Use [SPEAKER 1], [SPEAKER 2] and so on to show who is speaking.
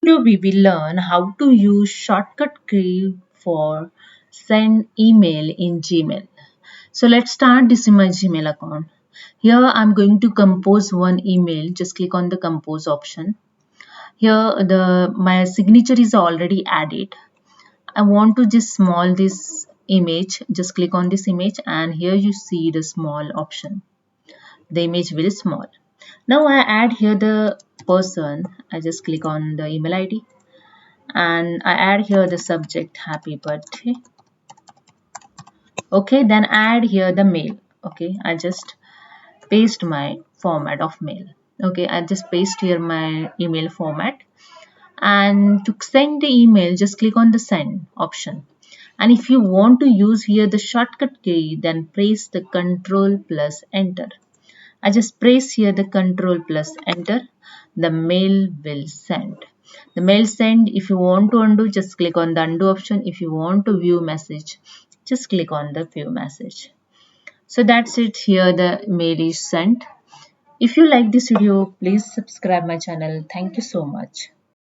[SPEAKER 1] video we will learn how to use shortcut key for send email in Gmail. So let's start this in my Gmail account. Here I'm going to compose one email. Just click on the compose option. Here my signature is already added. I want to just small this image. Just click on this image and here you see the small option. The image will small. Now I add here the person. I just click on the email ID and I add here the subject happy birthday. Okay, then add here the mail. Okay, I just paste my format of mail. Okay, I just paste here my email format, and to send the email just click on the send option. And if you want to use here the shortcut key, then press the control plus enter. I just press here the control plus enter. The mail will send. The mail send. If you want to undo, just click on the undo option. If you want to view message, just click on the view message. So that's it. Here the mail is sent. If you like this video, please subscribe my channel. Thank you so much.